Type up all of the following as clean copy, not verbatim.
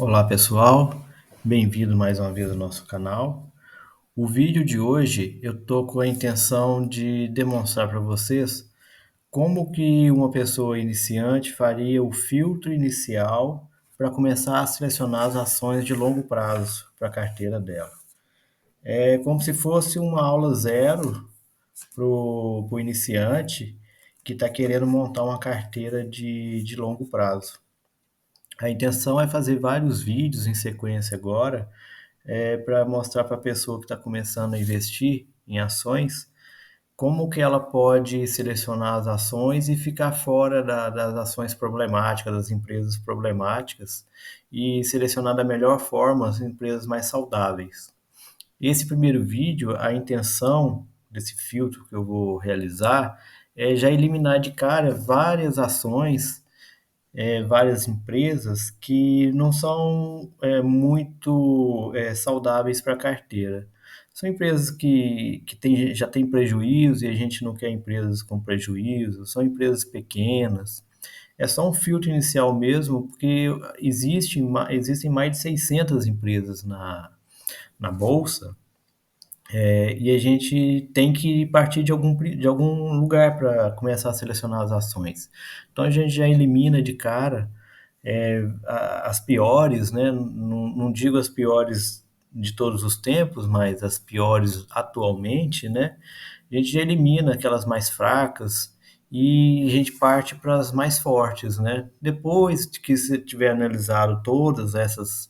Olá pessoal, bem-vindo mais uma vez ao nosso canal. O vídeo de hoje eu tô com a intenção de demonstrar para vocês como que uma pessoa iniciante faria o filtro inicial para começar a selecionar as ações de longo prazo para a carteira dela. É como se fosse uma aula zero para o iniciante que está querendo montar uma carteira de longo prazo. A intenção é fazer vários vídeos em sequência agora, para mostrar para a pessoa que está começando a investir em ações, como que ela pode selecionar as ações e ficar fora das ações problemáticas, das empresas problemáticas, e selecionar da melhor forma as empresas mais saudáveis. Esse primeiro vídeo, a intenção desse filtro que eu vou realizar é já eliminar de cara várias ações, várias empresas que não são muito saudáveis para a carteira. São empresas que já têm prejuízo e a gente não quer empresas com prejuízo, são empresas pequenas. É só um filtro inicial mesmo, porque existem mais de 600 empresas na Bolsa, e a gente tem que partir de algum lugar para começar a selecionar as ações. Então a gente já elimina de cara as piores, né? Não digo as piores de todos os tempos, mas as piores atualmente, né? A gente já elimina aquelas mais fracas e a gente parte para as mais fortes, né? Depois de que você tiver analisado todas essas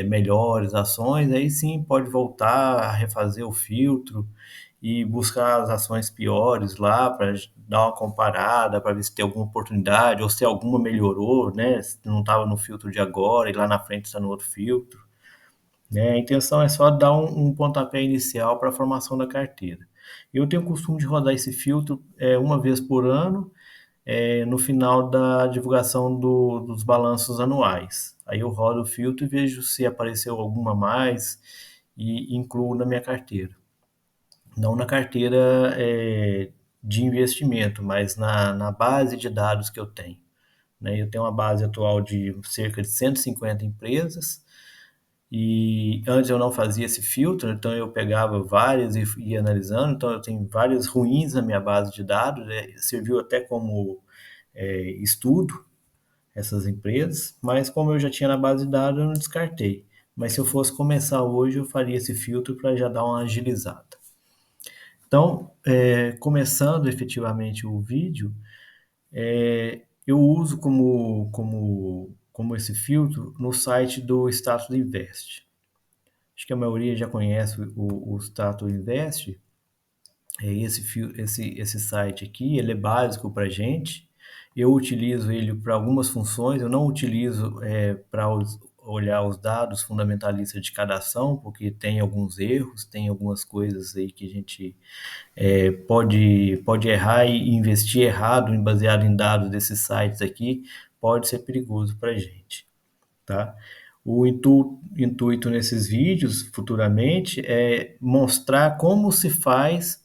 melhores ações, aí sim pode voltar a refazer o filtro e buscar as ações piores lá para dar uma comparada, para ver se tem alguma oportunidade ou se alguma melhorou, né? Se não estava no filtro de agora e lá na frente está no outro filtro, né? A intenção é só dar um pontapé inicial para a formação da carteira. Eu tenho o costume de rodar esse filtro uma vez por ano, no final da divulgação dos balanços anuais. Aí eu rodo o filtro e vejo se apareceu alguma a mais e incluo na minha carteira. Não na carteira de investimento, mas na base de dados que eu tenho, né? Eu tenho uma base atual de cerca de 150 empresas e antes eu não fazia esse filtro, então eu pegava várias e ia analisando, então eu tenho várias ruins na minha base de dados, né? Serviu até como estudo essas empresas, mas como eu já tinha na base de dados, eu não descartei. Mas se eu fosse começar hoje, eu faria esse filtro para já dar uma agilizada. Então, começando efetivamente o vídeo, eu uso como esse filtro no site do Status Invest. Acho que a maioria já conhece o Status Invest. Esse site aqui, ele é básico para a gente. Eu utilizo ele para algumas funções, eu não utilizo para olhar os dados fundamentalistas de cada ação, porque tem alguns erros, tem algumas coisas aí que a gente pode errar e investir errado, baseado em dados desses sites aqui, pode ser perigoso para a gente, tá? O intuito nesses vídeos, futuramente, é mostrar como se faz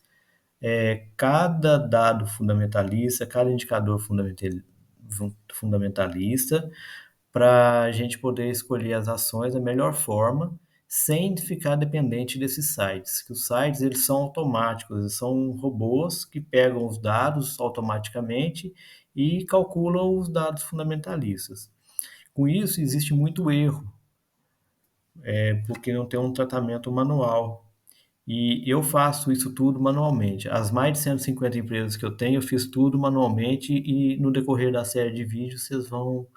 cada dado fundamentalista, cada indicador fundamentalista, para a gente poder escolher as ações da melhor forma, sem ficar dependente desses sites. Que os sites eles são automáticos, eles são robôs que pegam os dados automaticamente e calculam os dados fundamentalistas. Com isso, existe muito erro, porque não tem um tratamento manual. E eu faço isso tudo manualmente. As mais de 150 empresas que eu tenho, eu fiz tudo manualmente e no decorrer da série de vídeos vocês vão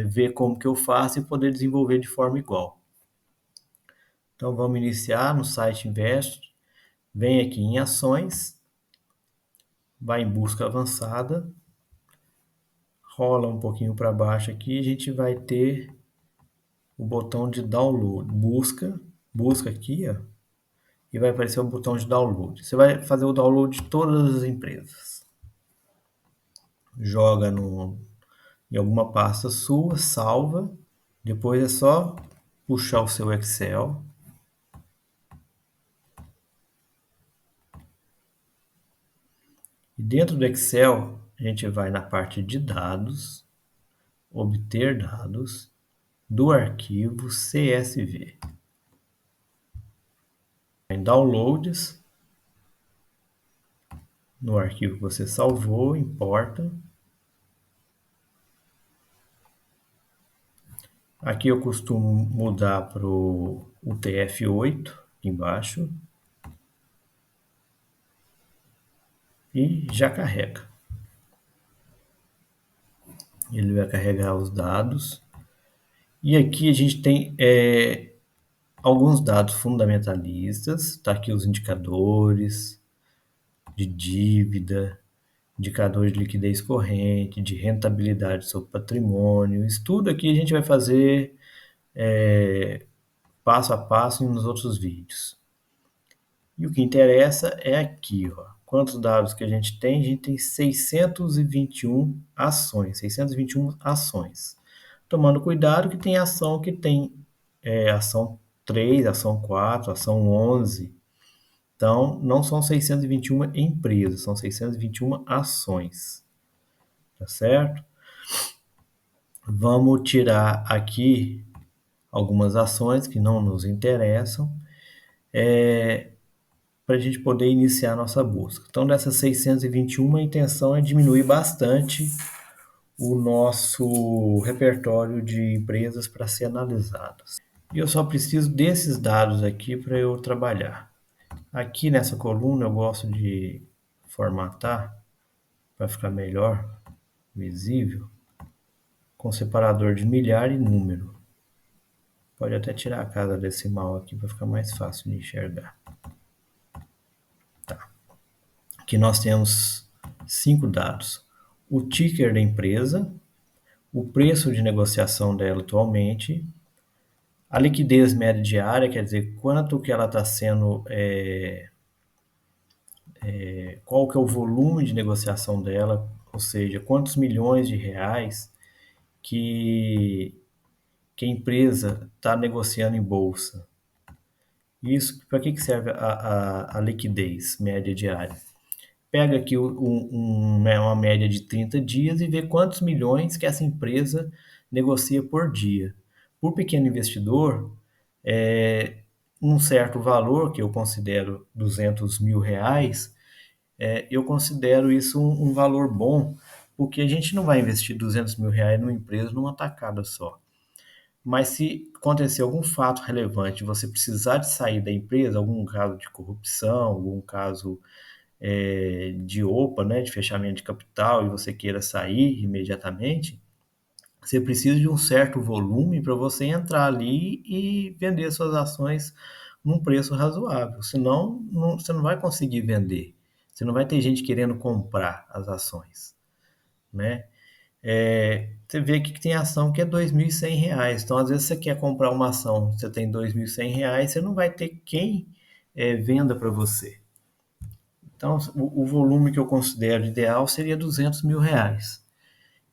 ver como que eu faço e poder desenvolver de forma igual. Então vamos iniciar no site Invest, vem aqui em ações, vai em busca avançada, rola um pouquinho para baixo aqui, a gente vai ter o botão de download, busca aqui, ó, e vai aparecer o botão de download. Você vai fazer o download de todas as empresas. Joga em alguma pasta sua, salva. Depois é só puxar o seu Excel. E dentro do Excel, a gente vai na parte de dados, obter dados, do arquivo CSV. Em Downloads, no arquivo que você salvou, importa. Aqui eu costumo mudar para o UTF-8 embaixo e já carrega. Ele vai carregar os dados. E aqui a gente tem alguns dados fundamentalistas. Está aqui os indicadores de dívida, indicador de liquidez corrente, de rentabilidade sobre patrimônio. Isso tudo aqui a gente vai fazer passo a passo nos outros vídeos. E o que interessa é aqui, ó. Quantos dados que a gente tem? A gente tem 621 ações, 621 ações. Tomando cuidado que tem ação que tem ação 3, ação 4, ação 11. Então, não são 621 empresas, são 621 ações. Tá certo? Vamos tirar aqui algumas ações que não nos interessam, para a gente poder iniciar a nossa busca. Então, dessas 621, a intenção é diminuir bastante o nosso repertório de empresas para ser analisadas. E eu só preciso desses dados aqui para eu trabalhar. Aqui nessa coluna eu gosto de formatar para ficar melhor visível com separador de milhar e número. Pode até tirar a casa decimal aqui para ficar mais fácil de enxergar. Tá. Aqui nós temos 5 dados: o ticker da empresa, o preço de negociação dela atualmente, a liquidez média diária, quer dizer, quanto que ela está sendo, qual que é o volume de negociação dela, ou seja, quantos milhões de reais que a empresa está negociando em bolsa. Isso, para que serve a liquidez média diária? Pega aqui uma média de 30 dias e vê quantos milhões que essa empresa negocia por dia. Por pequeno investidor, um certo valor, que eu considero R$ 200.000, eu considero isso um valor bom, porque a gente não vai investir R$ 200.000 numa empresa numa tacada só. Mas se acontecer algum fato relevante, você precisar de sair da empresa, algum caso de corrupção, algum caso de OPA, né, de fechamento de capital, e você queira sair imediatamente, você precisa de um certo volume para você entrar ali e vender suas ações num preço razoável. Senão, você não vai conseguir vender. Você não vai ter gente querendo comprar as ações, né? Você vê aqui que tem ação que é R$ 2.100. Então, às vezes, você quer comprar uma ação, você tem R$ 2.100, você não vai ter quem venda para você. Então, o volume que eu considero ideal seria R$ 200.000.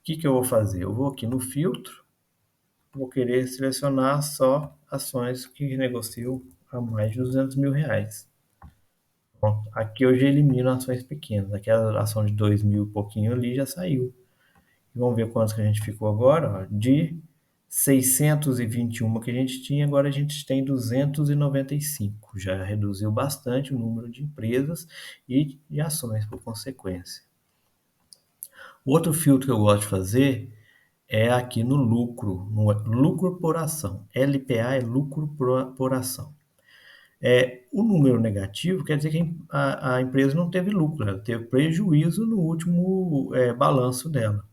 O que eu vou fazer? Eu vou aqui no filtro, vou querer selecionar só ações que negociam a mais de R$ 200.000. Bom, aqui eu já elimino ações pequenas. Aquela ação de 2.000 e pouquinho ali já saiu. E vamos ver quantos que a gente ficou agora. Ó. De 621 que a gente tinha, agora a gente tem 295. Já reduziu bastante o número de empresas e de ações por consequência. O outro filtro que eu gosto de fazer é aqui no lucro, no lucro por ação. LPA é lucro por ação. O número negativo quer dizer que a empresa não teve lucro, ela teve prejuízo no último balanço dela.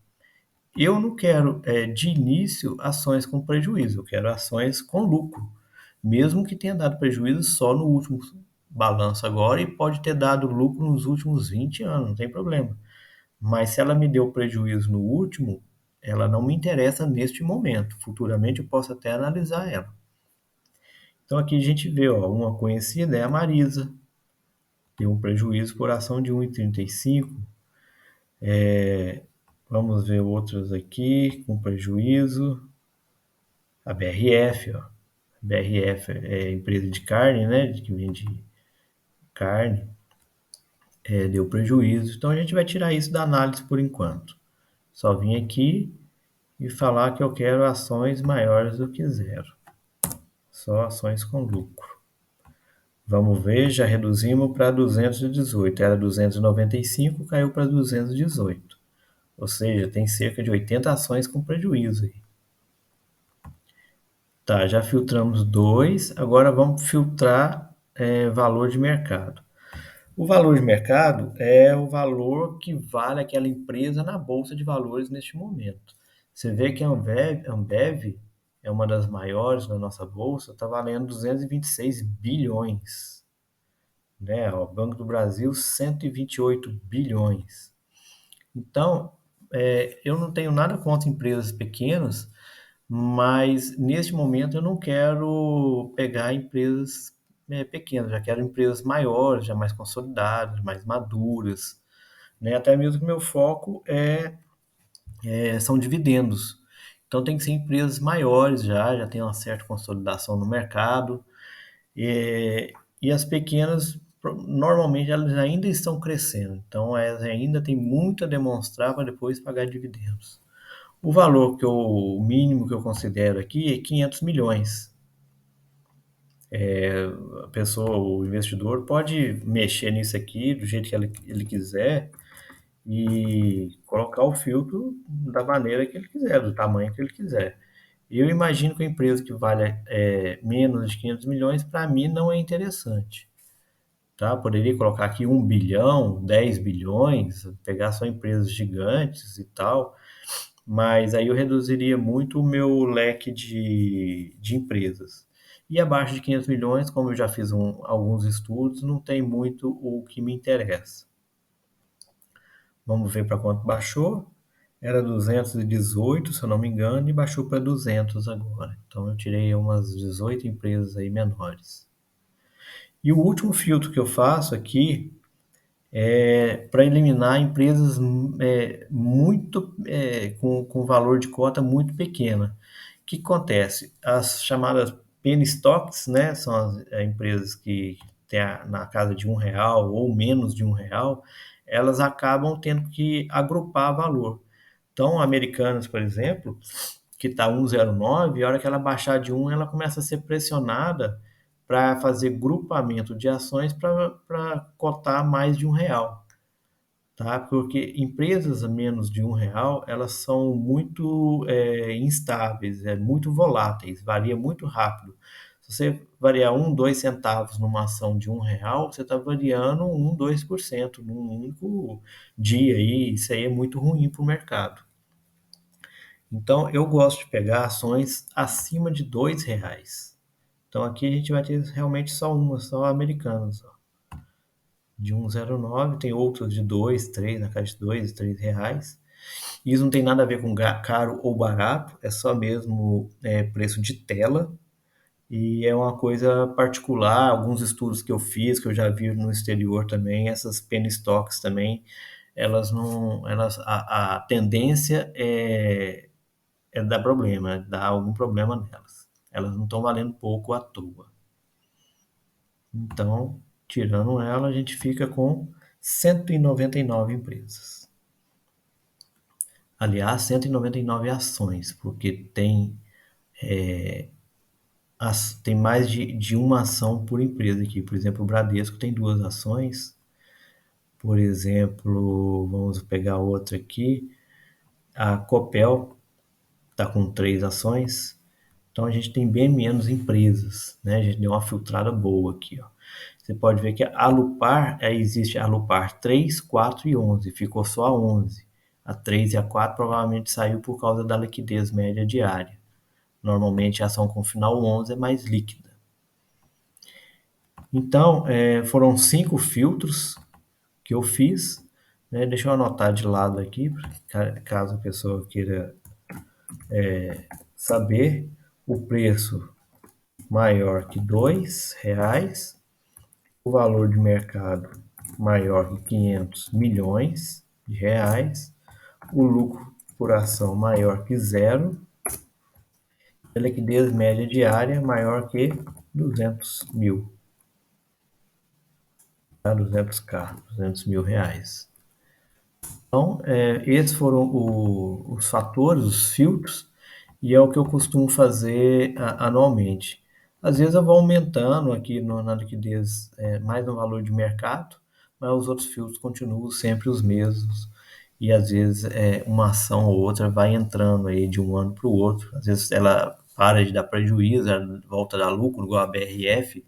Eu não quero, de início, ações com prejuízo, eu quero ações com lucro, mesmo que tenha dado prejuízo só no último balanço agora e pode ter dado lucro nos últimos 20 anos, não tem problema. Mas se ela me deu prejuízo no último, ela não me interessa neste momento. Futuramente eu posso até analisar ela. Então aqui a gente vê, ó, uma conhecida é a Marisa. Tem um prejuízo por ação de 1,35. Vamos ver outras aqui com prejuízo. A BRF, ó. BRF é empresa de carne, né? Que vende carne. Deu prejuízo. Então a gente vai tirar isso da análise por enquanto. Só vim aqui e falar que eu quero ações maiores do que zero, só ações com lucro. Vamos ver, já reduzimos para 218, era 295, caiu para 218. Ou seja, tem cerca de 80 ações com prejuízo aí. Tá, já filtramos dois, agora vamos filtrar valor de mercado. O valor de mercado é o valor que vale aquela empresa na bolsa de valores neste momento. Você vê que a Ambev é uma das maiores na nossa bolsa, está valendo 226 bilhões, né? O Banco do Brasil, 128 bilhões. Então, eu não tenho nada contra empresas pequenas, mas neste momento eu não quero pegar empresas pequenas, já quero empresas maiores, já mais consolidadas, mais maduras, né? Até mesmo que meu foco são dividendos. Então tem que ser empresas maiores já tem uma certa consolidação no mercado. E as pequenas, normalmente, elas ainda estão crescendo. Então elas ainda têm muito a demonstrar para depois pagar dividendos. O mínimo que eu considero aqui é 500 milhões. A pessoa, o investidor pode mexer nisso aqui do jeito que ele quiser e colocar o filtro da maneira que ele quiser, do tamanho que ele quiser. Eu imagino que a empresa que vale menos de 500 milhões, para mim, não é interessante. Tá? Poderia colocar aqui 1 bilhão, 10 bilhões, pegar só empresas gigantes e tal, mas aí eu reduziria muito o meu leque de empresas. E abaixo de 500 milhões, como eu já fiz alguns estudos, não tem muito o que me interessa. Vamos ver para quanto baixou. Era 218, se eu não me engano, e baixou para 200 agora. Então eu tirei umas 18 empresas aí menores. E o último filtro que eu faço aqui para eliminar empresas com valor de cota muito pequena. O que acontece? As chamadas penny stocks, né, são as empresas que têm na casa de R$ 1 ou menos de R$ 1, elas acabam tendo que agrupar valor. Então, Americanas, por exemplo, que está 1,09, a hora que ela baixar de 1, ela começa a ser pressionada para fazer grupamento de ações para cotar mais de R$ 1, tá? Porque empresas a menos de R$ 1, elas são muito instáveis, muito voláteis, varia muito rápido. Se você variar 2 centavos numa ação de R$ 1, você está variando 2% num único dia, e isso aí é muito ruim para o mercado. Então, eu gosto de pegar ações acima de R$ 2. Então, aqui a gente vai ter realmente só Americanas, ó, de 1,09, tem outros de 2, 3, na casa de 2, R$ 3. Isso não tem nada a ver com caro ou barato, é só mesmo preço de tela. E é uma coisa particular, alguns estudos que eu fiz, que eu já vi no exterior também, essas penny stocks também, elas não, a tendência é dar problema, é dar algum problema nelas. Elas não estão valendo pouco à toa. Então, tirando ela, a gente fica com 199 empresas. Aliás, 199 ações, porque tem mais de uma ação por empresa aqui. Por exemplo, o Bradesco tem 2 ações. Por exemplo, vamos pegar outra aqui. A Copel está com 3 ações. Então a gente tem bem menos empresas, né? A gente deu uma filtrada boa aqui, ó. Você pode ver que a Alupar, existe a Alupar 3, 4 e 11, ficou só a 11. A 3 e a 4 provavelmente saiu por causa da liquidez média diária. Normalmente a ação com final 11 é mais líquida. Então, foram 5 filtros que eu fiz, né? Deixa eu anotar de lado aqui, caso a pessoa queira saber. O preço maior que R$ 2, o valor de mercado maior que 500 milhões de reais, o lucro por ação maior que zero, a liquidez média diária maior que 200 mil, tá? 200 mil reais. Então, esses foram os fatores, os filtros, e é o que eu costumo fazer anualmente. Às vezes eu vou aumentando aqui na liquidez mais no valor de mercado, mas os outros filtros continuam sempre os mesmos. E às vezes uma ação ou outra vai entrando aí de um ano para o outro. Às vezes ela para de dar prejuízo, ela volta a dar lucro, igual a BRF.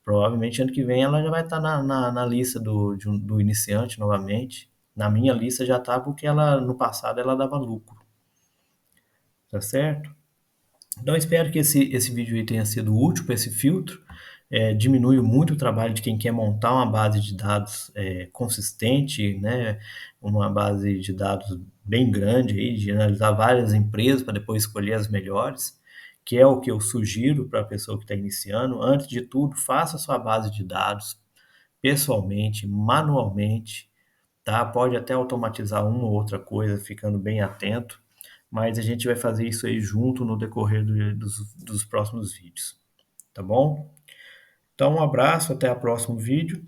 Provavelmente ano que vem ela já vai estar na lista do iniciante novamente. Na minha lista já está porque ela no passado ela dava lucro, tá certo? Então espero que esse vídeo aí tenha sido útil para esse filtro. Diminui muito o trabalho de quem quer montar uma base de dados consistente, né? Uma base de dados bem grande aí, de analisar várias empresas para depois escolher as melhores, que é o que eu sugiro para a pessoa que está iniciando. Antes de tudo, faça sua base de dados pessoalmente, manualmente, tá? Pode até automatizar uma ou outra coisa, ficando bem atento, mas a gente vai fazer isso aí junto no decorrer dos próximos vídeos, tá bom? Então, um abraço, até o próximo vídeo